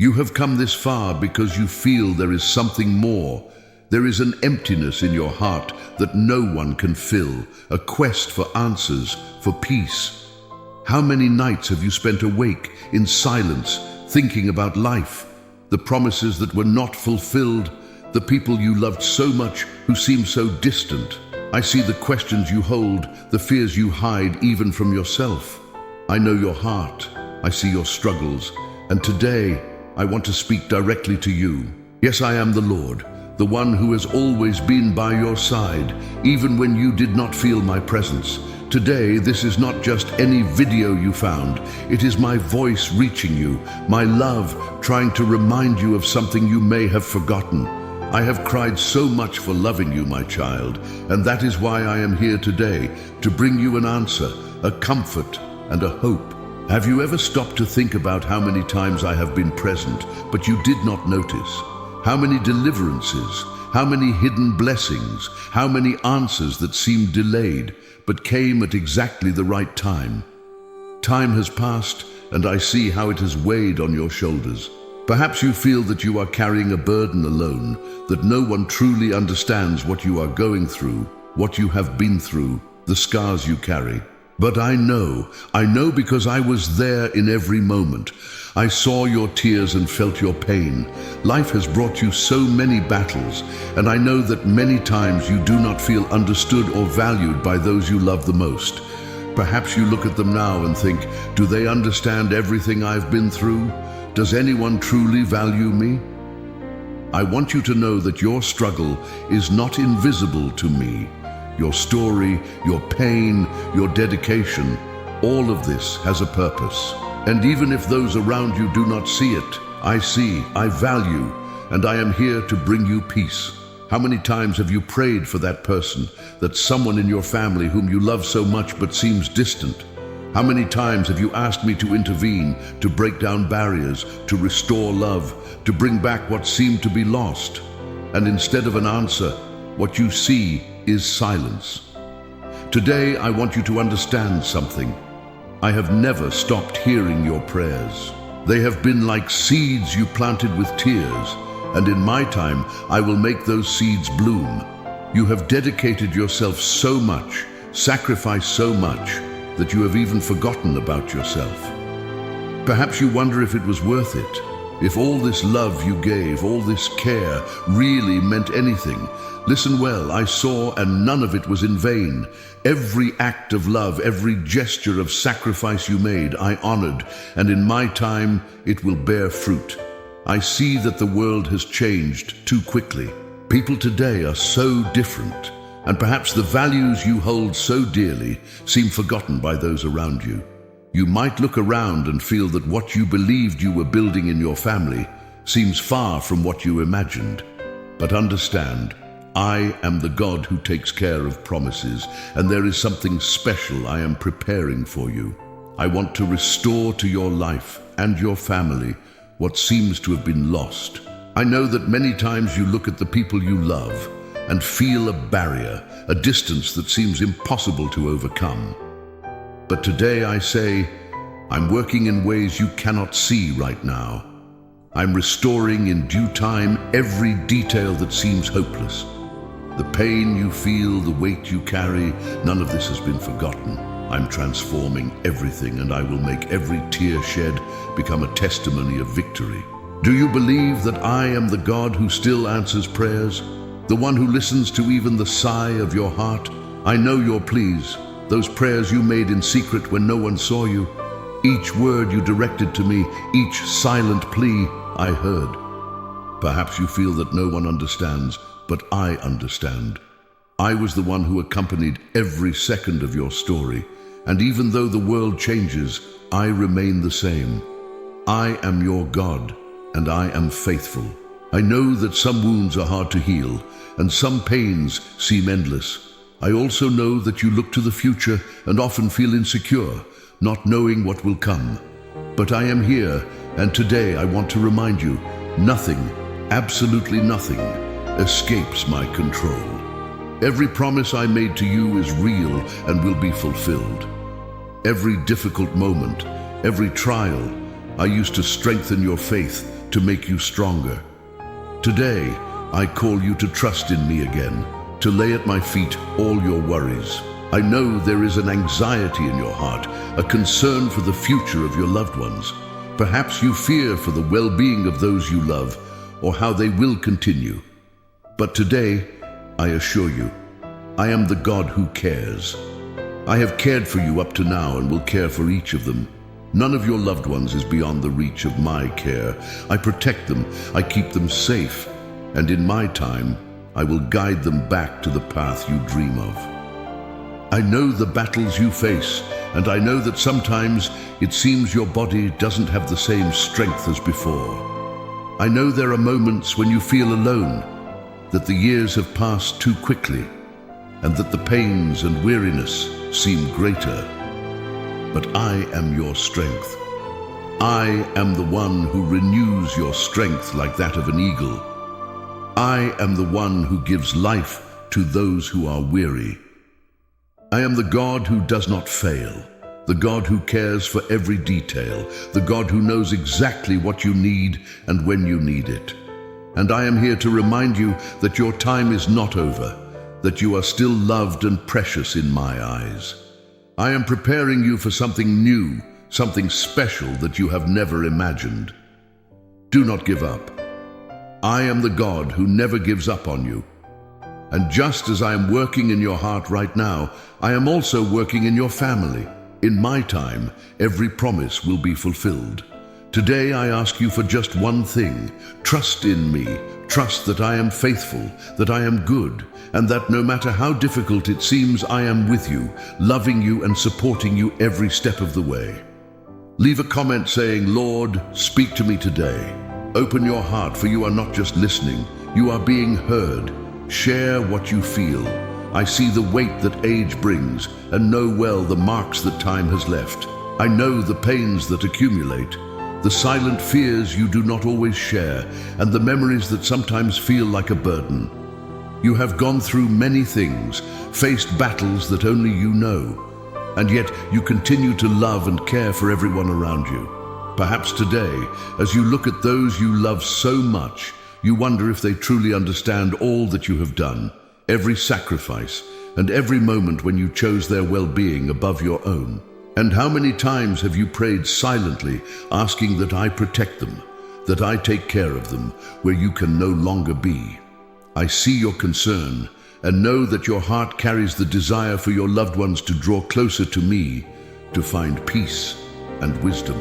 You have come this far because you feel there is something more. There is an emptiness in your heart that no one can fill, a quest for answers, for peace. How many nights have you spent awake in silence, thinking about life, the promises that were not fulfilled, the people you loved so much who seem so distant? I see the questions you hold, the fears you hide even from yourself. I know your heart, I see your struggles, and today I want to speak directly to you. Yes, I am the Lord, the one who has always been by your side, even when you did not feel my presence. Today, this is not just any video you found. It is my voice reaching you, my love trying to remind you of something you may have forgotten. I have cried so much for loving you, my child, and that is why I am here today, to bring you an answer, a comfort, and a hope. Have you ever stopped to think about how many times I have been present, but you did not notice? How many deliverances, how many hidden blessings, how many answers that seemed delayed, but came at exactly the right time? Time has passed, and I see how it has weighed on your shoulders. Perhaps you feel that you are carrying a burden alone, that no one truly understands what you are going through, what you have been through, the scars you carry. But I know because I was there in every moment. I saw your tears and felt your pain. Life has brought you so many battles, and I know that many times you do not feel understood or valued by those you love the most. Perhaps you look at them now and think, do they understand everything I've been through? Does anyone truly value me? I want you to know that your struggle is not invisible to me. Your story, your pain, your dedication, all of this has a purpose. And even if those around you do not see it, I see, I value, and I am here to bring you peace. How many times have you prayed for that person, that someone in your family whom you love so much but seems distant? How many times have you asked me to intervene, to break down barriers, to restore love, to bring back what seemed to be lost? And instead of an answer, what you see is silence. Today, I want you to understand something. I have never stopped hearing your prayers. They have been like seeds you planted with tears, and in my time, I will make those seeds bloom. You have dedicated yourself so much, sacrificed so much, that you have even forgotten about yourself. Perhaps you wonder if it was worth it, if all this love you gave, all this care, really meant anything. Listen well, I saw, and none of it was in vain. Every act of love, every gesture of sacrifice you made, I honored, and in my time, it will bear fruit. I see that the world has changed too quickly. People today are so different, and perhaps the values you hold so dearly seem forgotten by those around you. You might look around and feel that what you believed you were building in your family seems far from what you imagined. But understand, I am the God who takes care of promises, and there is something special I am preparing for you. I want to restore to your life and your family what seems to have been lost. I know that many times you look at the people you love and feel a barrier, a distance that seems impossible to overcome. But today I say, I'm working in ways you cannot see right now. I'm restoring in due time every detail that seems hopeless. The pain you feel, the weight you carry, none of this has been forgotten. I'm transforming everything, and I will make every tear shed become a testimony of victory. Do you believe that I am the God who still answers prayers? The one who listens to even the sigh of your heart? I know your pleas, those prayers you made in secret when no one saw you. Each word you directed to me, each silent plea, I heard. Perhaps you feel that no one understands, but I understand. I was the one who accompanied every second of your story, and even though the world changes, I remain the same. I am your God, and I am faithful. I know that some wounds are hard to heal, and some pains seem endless. I also know that you look to the future and often feel insecure, not knowing what will come. But I am here, and today I want to remind you, nothing, absolutely nothing, escapes my control. Every promise I made to you is real and will be fulfilled. Every difficult moment, every trial, I used to strengthen your faith, to make you stronger. Today, I call you to trust in me again, to lay at my feet all your worries. I know there is an anxiety in your heart, a concern for the future of your loved ones. Perhaps you fear for the well-being of those you love, or how they will continue. But today, I assure you, I am the God who cares. I have cared for you up to now and will care for each of them. None of your loved ones is beyond the reach of my care. I protect them, I keep them safe, and in my time, I will guide them back to the path you dream of. I know the battles you face, and I know that sometimes it seems your body doesn't have the same strength as before. I know there are moments when you feel alone, that the years have passed too quickly, and that the pains and weariness seem greater. But I am your strength. I am the one who renews your strength like that of an eagle. I am the one who gives life to those who are weary. I am the God who does not fail, the God who cares for every detail, the God who knows exactly what you need and when you need it. And I am here to remind you that your time is not over, that you are still loved and precious in my eyes. I am preparing you for something new, something special that you have never imagined. Do not give up. I am the God who never gives up on you. And just as I am working in your heart right now, I am also working in your family. In my time, every promise will be fulfilled. Today I ask you for just one thing. Trust in me. Trust that I am faithful, that I am good, and that no matter how difficult it seems, I am with you, loving you and supporting you every step of the way. Leave a comment saying, Lord, speak to me today. Open your heart, for you are not just listening, you are being heard. Share what you feel. I see the weight that age brings and know well the marks that time has left. I know the pains that accumulate, the silent fears you do not always share, and the memories that sometimes feel like a burden. You have gone through many things, faced battles that only you know, and yet you continue to love and care for everyone around you. Perhaps today, as you look at those you love so much, you wonder if they truly understand all that you have done, every sacrifice, and every moment when you chose their well-being above your own. And how many times have you prayed silently, asking that I protect them, that I take care of them, where you can no longer be? I see your concern, and know that your heart carries the desire for your loved ones to draw closer to me, to find peace and wisdom.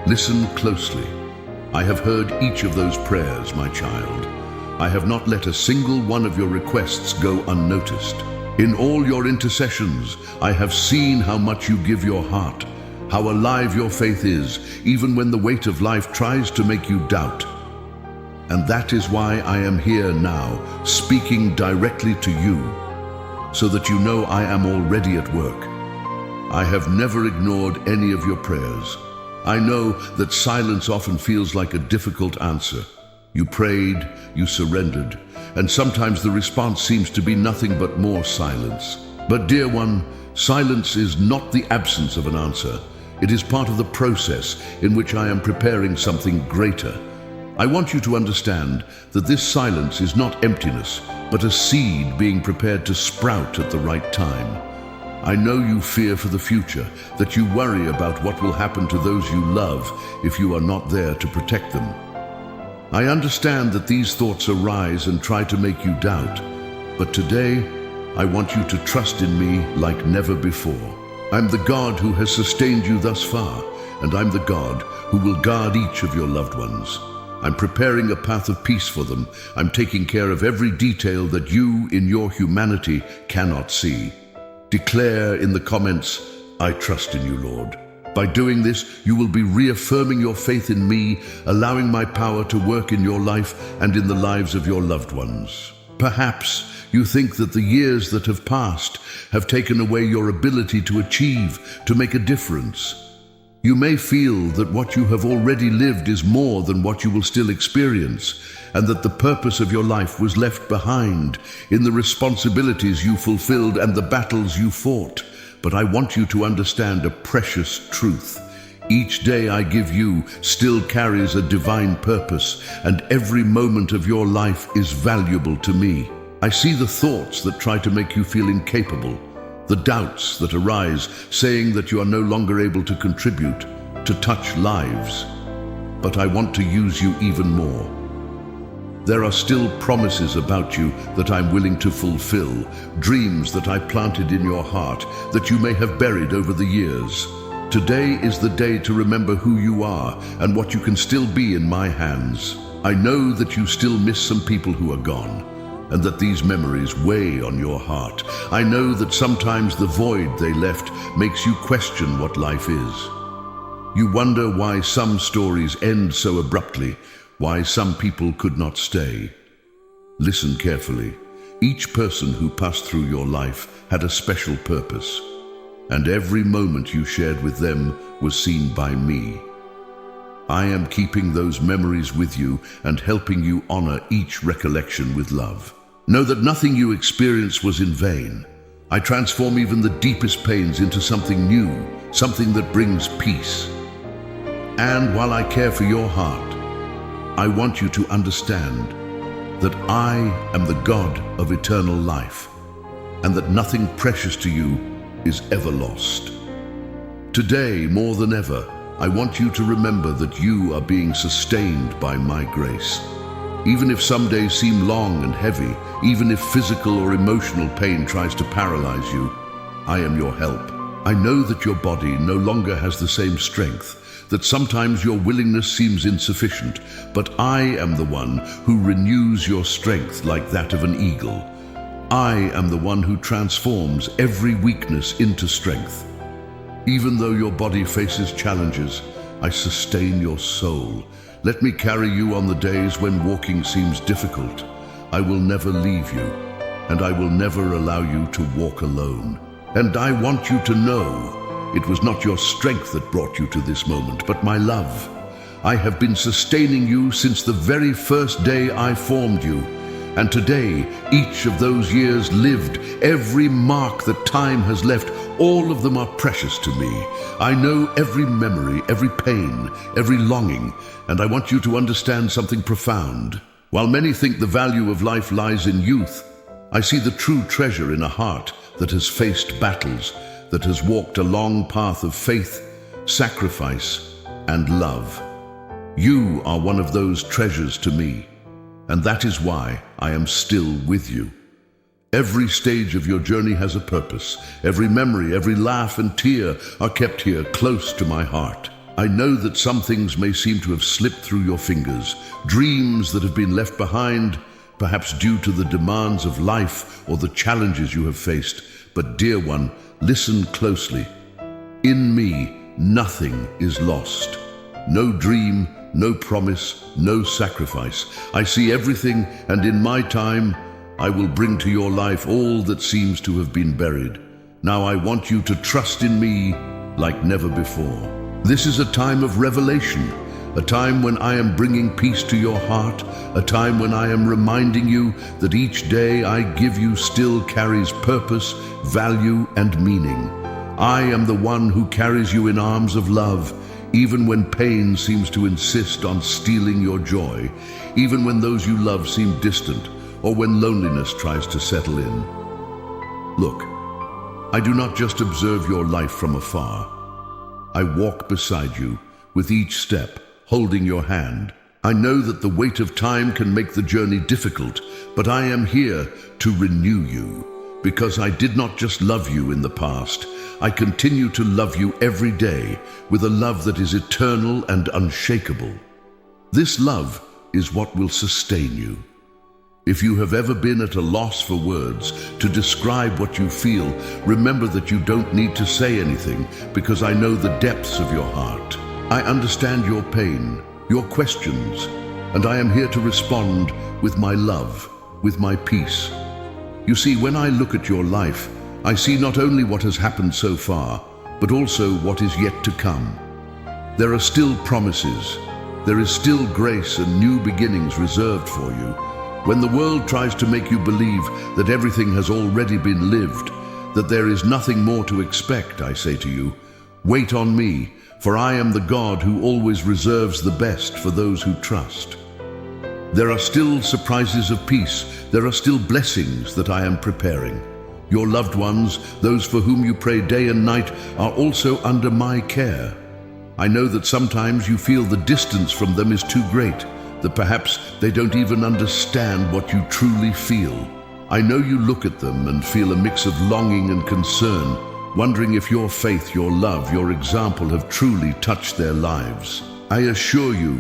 Listen closely. I have heard each of those prayers, my child. I have not let a single one of your requests go unnoticed. In all your intercessions, I have seen how much you give your heart, how alive your faith is, even when the weight of life tries to make you doubt. And that is why I am here now, speaking directly to you, so that you know I am already at work. I have never ignored any of your prayers. I know that silence often feels like a difficult answer. You prayed, you surrendered, and sometimes the response seems to be nothing but more silence. But dear one, silence is not the absence of an answer. It is part of the process in which I am preparing something greater. I want you to understand that this silence is not emptiness, but a seed being prepared to sprout at the right time. I know you fear for the future, that you worry about what will happen to those you love if you are not there to protect them. I understand that these thoughts arise and try to make you doubt, but today I want you to trust in me like never before. I'm the God who has sustained you thus far, and I'm the God who will guard each of your loved ones. I'm preparing a path of peace for them. I'm taking care of every detail that you, in your humanity, cannot see. Declare in the comments, I trust in you, Lord. By doing this, you will be reaffirming your faith in me, allowing my power to work in your life and in the lives of your loved ones. Perhaps you think that the years that have passed have taken away your ability to achieve, to make a difference. You may feel that what you have already lived is more than what you will still experience, and that the purpose of your life was left behind in the responsibilities you fulfilled and the battles you fought. But I want you to understand a precious truth. Each day I give you still carries a divine purpose, and every moment of your life is valuable to me. I see the thoughts that try to make you feel incapable, the doubts that arise, saying that you are no longer able to contribute, to touch lives. But I want to use you even more. There are still promises about you that I'm willing to fulfill, dreams that I planted in your heart that you may have buried over the years. Today is the day to remember who you are and what you can still be in my hands. I know that you still miss some people who are gone, and that these memories weigh on your heart. I know that sometimes the void they left makes you question what life is. You wonder why some stories end so abruptly, why some people could not stay. Listen carefully. Each person who passed through your life had a special purpose, and every moment you shared with them was seen by me. I am keeping those memories with you and helping you honor each recollection with love. Know that nothing you experience was in vain. I transform even the deepest pains into something new, something that brings peace. And while I care for your heart, I want you to understand that I am the God of eternal life, and that nothing precious to you is ever lost. Today, more than ever, I want you to remember that you are being sustained by my grace. Even if some days seem long and heavy, even if physical or emotional pain tries to paralyze you, I am your help. I know that your body no longer has the same strength, that sometimes your willingness seems insufficient, but I am the one who renews your strength like that of an eagle. I am the one who transforms every weakness into strength. Even though your body faces challenges, I sustain your soul. Let me carry you on the days when walking seems difficult. I will never leave you, and I will never allow you to walk alone. And I want you to know, it was not your strength that brought you to this moment, but my love. I have been sustaining you since the very first day I formed you. And today, each of those years lived, every mark that time has left, all of them are precious to me. I know every memory, every pain, every longing, and I want you to understand something profound. While many think the value of life lies in youth, I see the true treasure in a heart that has faced battles, that has walked a long path of faith, sacrifice, and love. You are one of those treasures to me, and that is why I am still with you. Every stage of your journey has a purpose. Every memory, every laugh and tear are kept here close to my heart. I know that some things may seem to have slipped through your fingers, dreams that have been left behind, perhaps due to the demands of life or the challenges you have faced. But dear one, listen closely. In me, nothing is lost. No dream, no promise, no sacrifice. I see everything, and in my time, I will bring to your life all that seems to have been buried. Now I want you to trust in me like never before. This is a time of revelation, a time when I am bringing peace to your heart, a time when I am reminding you that each day I give you still carries purpose, value, and meaning. I am the one who carries you in arms of love, even when pain seems to insist on stealing your joy, even when those you love seem distant, or when loneliness tries to settle in. Look, I do not just observe your life from afar. I walk beside you, with each step, holding your hand. I know that the weight of time can make the journey difficult, but I am here to renew you, because I did not just love you in the past. I continue to love you every day with a love that is eternal and unshakable. This love is what will sustain you. If you have ever been at a loss for words to describe what you feel, remember that you don't need to say anything, because I know the depths of your heart. I understand your pain, your questions, and I am here to respond with my love, with my peace. You see, when I look at your life, I see not only what has happened so far, but also what is yet to come. There are still promises. There is still grace and new beginnings reserved for you. When the world tries to make you believe that everything has already been lived, that there is nothing more to expect, I say to you, wait on me, for I am the God who always reserves the best for those who trust. There are still surprises of peace. There are still blessings that I am preparing. Your loved ones, those for whom you pray day and night, are also under my care. I know that sometimes you feel the distance from them is too great, that perhaps they don't even understand what you truly feel. I know you look at them and feel a mix of longing and concern, wondering if your faith, your love, your example have truly touched their lives. I assure you,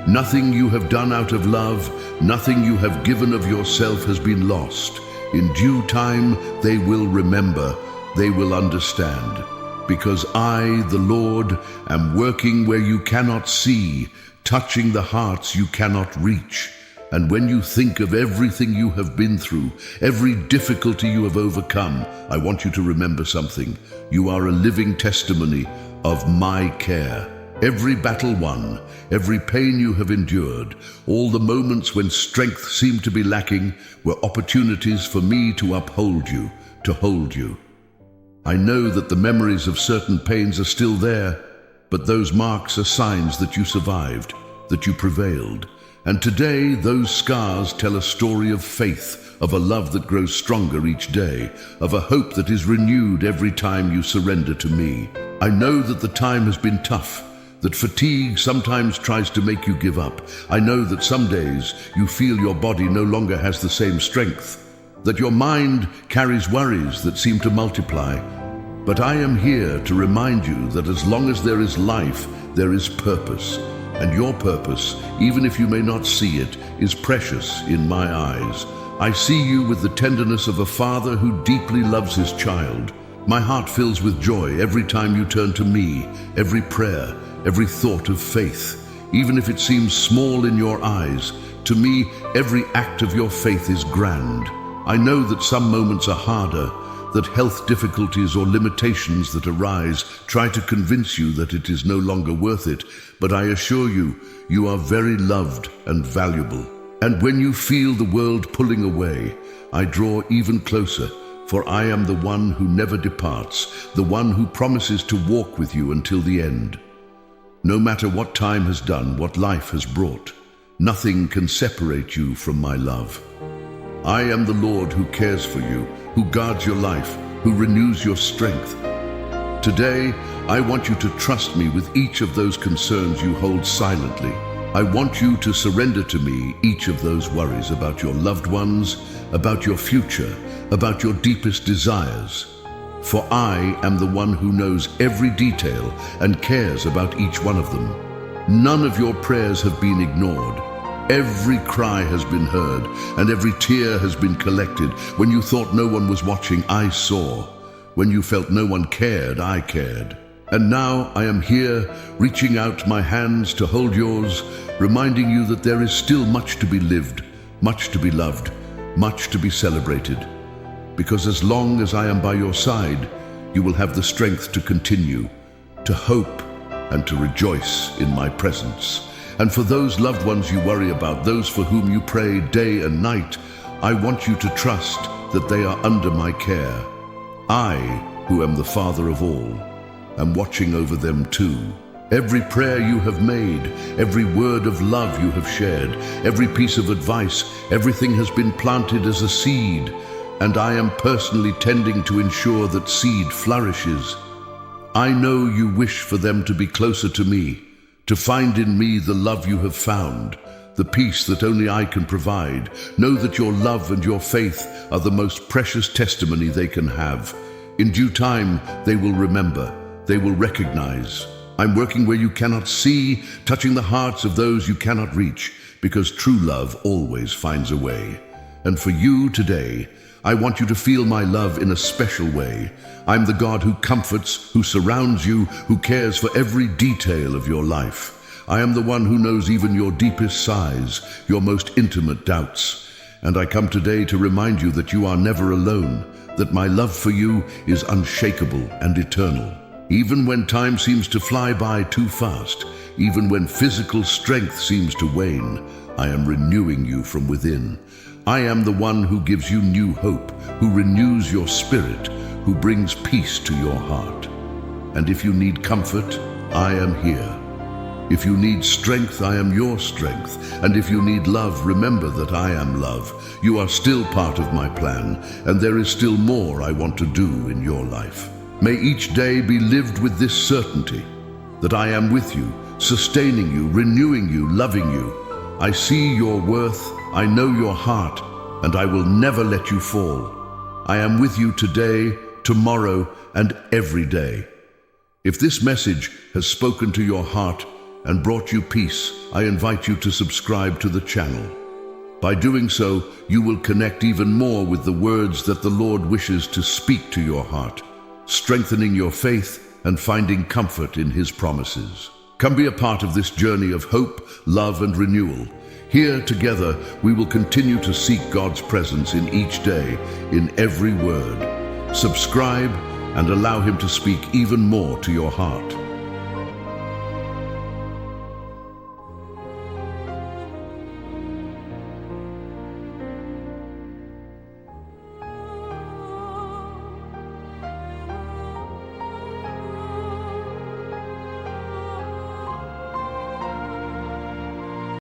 nothing you have done out of love, nothing you have given of yourself has been lost. In due time, they will remember, they will understand. Because I, the Lord, am working where you cannot see, touching the hearts you cannot reach. And when you think of everything you have been through, every difficulty you have overcome, I want you to remember something. You are a living testimony of my care. Every battle won, every pain you have endured, all the moments when strength seemed to be lacking were opportunities for me to uphold you, to hold you. I know that the memories of certain pains are still there, but those marks are signs that you survived, that you prevailed. And today, those scars tell a story of faith, of a love that grows stronger each day, of a hope that is renewed every time you surrender to me. I know that the time has been tough, that fatigue sometimes tries to make you give up. I know that some days you feel your body no longer has the same strength, that your mind carries worries that seem to multiply. But I am here to remind you that as long as there is life, there is purpose. And your purpose, even if you may not see it, is precious in my eyes. I see you with the tenderness of a father who deeply loves his child. My heart fills with joy every time you turn to me, every prayer, every thought of faith. Even if it seems small in your eyes, to me, every act of your faith is grand. I know that some moments are harder, that health difficulties or limitations that arise try to convince you that it is no longer worth it, but I assure you, you are very loved and valuable. And when you feel the world pulling away, I draw even closer, for I am the one who never departs, the one who promises to walk with you until the end. No matter what time has done, what life has brought, nothing can separate you from my love. I am the Lord who cares for you, who guards your life, who renews your strength. Today, I want you to trust me with each of those concerns you hold silently. I want you to surrender to me each of those worries about your loved ones, about your future, about your deepest desires. For I am the one who knows every detail and cares about each one of them. None of your prayers have been ignored. Every cry has been heard, and every tear has been collected. When you thought no one was watching, I saw. When you felt no one cared, I cared. And now I am here, reaching out my hands to hold yours, reminding you that there is still much to be lived, much to be loved, much to be celebrated. Because as long as I am by your side, you will have the strength to continue, to hope, and to rejoice in my presence. And for those loved ones you worry about, those for whom you pray day and night, I want you to trust that they are under my care. I, who am the Father of all, am watching over them too. Every prayer you have made, every word of love you have shared, every piece of advice, everything has been planted as a seed, and I am personally tending to ensure that seed flourishes. I know you wish for them to be closer to me, to find in me the love you have found, the peace that only I can provide. Know that your love and your faith are the most precious testimony they can have. In due time, they will remember, they will recognize. I'm working where you cannot see, touching the hearts of those you cannot reach, because true love always finds a way. And for you today, I want you to feel my love in a special way. I'm the God who comforts, who surrounds you, who cares for every detail of your life. I am the one who knows even your deepest sighs, your most intimate doubts. And I come today to remind you that you are never alone, that my love for you is unshakable and eternal. Even when time seems to fly by too fast, even when physical strength seems to wane, I am renewing you from within. I am the one who gives you new hope, who renews your spirit, who brings peace to your heart. And if you need comfort, I am here. If you need strength, I am your strength. And if you need love, remember that I am love. You are still part of my plan, and there is still more I want to do in your life. May each day be lived with this certainty, that I am with you, sustaining you, renewing you, loving you. I see your worth, I know your heart, and I will never let you fall. I am with you today, tomorrow, and every day. If this message has spoken to your heart and brought you peace, I invite you to subscribe to the channel. By doing so, you will connect even more with the words that the Lord wishes to speak to your heart, strengthening your faith and finding comfort in His promises. Come be a part of this journey of hope, love, and renewal. Here together, we will continue to seek God's presence in each day, in every word. Subscribe and allow Him to speak even more to your heart.